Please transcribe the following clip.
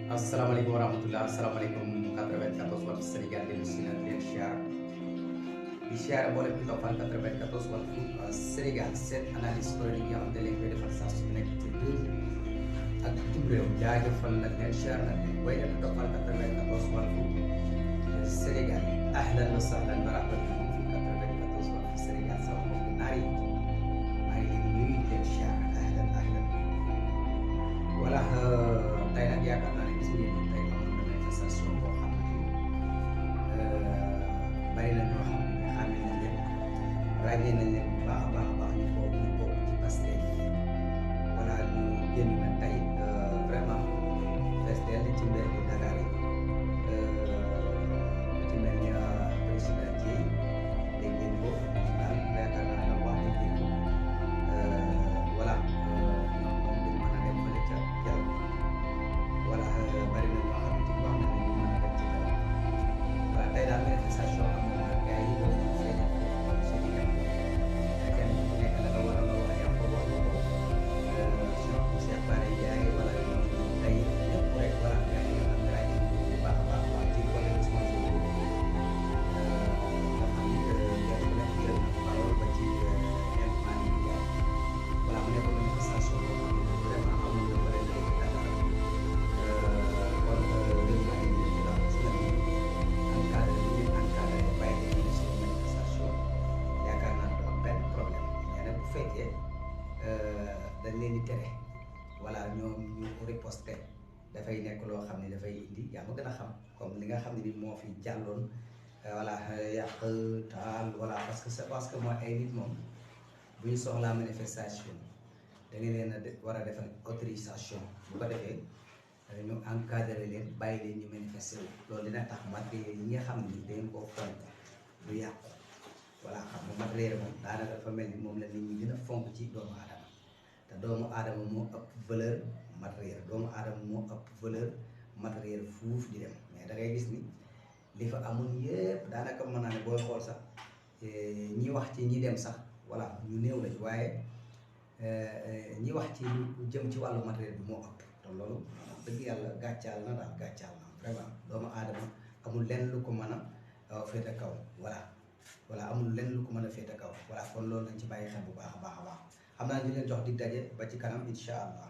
Assalamualaikum warahmatullah. Assalamualaikum 94 waktu Sénégal dellu si na leen siyaar boole bi toppal 94 waxtu Sénégal seen analyse politique yoo xam ne leen koy defal saa su nekk ci biir ak bitim réew jaajëfal nag leen siyaar nag leen koy def toppal 94 waxtu Sénégal ahlan wa sahlan marhaban bikum fi 94 waxtu Sénégal sama mbokk naar yi maa ngi leen di nuyu di leen siyaar ahlan voilà tey nag yaakaar naa ne gis ngeen ni tey amoon na manifestation boo xam ne bari na ñoo xam ne xàmme nañ leen ràññee nañ leen bu baax a baax ñu bokk ci Pastef voilà ñu génn na tey vraiment fees dell ci mbir bu Dakar yi ci mel ni président Dièye dégg ngeen ko daal yaakaar naa ne wax dëgg voilà ñoom moom duñ mën a dem fële ca Diallo voilà bari na ñoo xamante ni wax nañ ne ñu mën a dem ci Diallo voilà tey daal manifestation amoon na gars yi doon feeñal ko seen i dem kenn ku nekk la nga war a wax ko wax nga ko sinon Cheikh Bara Ndiaye wala ñoom tey ñëpp rek voilà gars yi nga xam ne ràññee bu baax a baax ci côté Ousmane Sonko nga xam ni kenn ku nekk jël na parole ba ci El Malick Ndiaye voilà mu nekk manifestation boo xam ne vraiment amul na bëri na Dakar kon réew maa ngi nii daal si la ñuy encadré li ñuy encadré bàyyi leen ñu suñu manifestation yaakaar naa du am benn problème mais nag bu fekkee dañ leen di tere voilà ñoom ñu riposté dafay nekk loo xam ne dafay indi yaa ma gën a xam comme li nga xam ne ni moo fi jàlloon voilà yàq taal voilà parce que c'est parce que mooy ay nit moom bu ñu soxlaa manifestation da ngeen leen a war a defal autorisation bu ko defee ñu encadré leen bàyyi leen ñu manifester wu loolu dina tax matériel yi nga xam ne dañ koo fonk du yàqu voilà xam nga matériel moom daanaka dafa mel ni moom la nit ñi gën a fonk ci doomu aadama te doomu aadama moo ëpp valeur matériel doomu aadama moo ëpp valeur matériel fuuf di dem mais da ngay gis ni li fa amoon yépp daanaka mën naa ne booy xool sax ñi wax ci ñi dem sax voilà ñu néew lañ waaye ñi wax ci lu jëm ci wàllu matériel bi moo ëpp te loolu dëgg yàlla gàccaal na daal gàccaal na vraiment doomu aadama amul lenn lu ko mën a féete kaw voilà amul lenn lu ko mën a féete kaw voilà kon loolu nañ ci bàyyi xel bu baax a baax a baax xam naa ñu leen jox di daje ba ci kanam incha allah.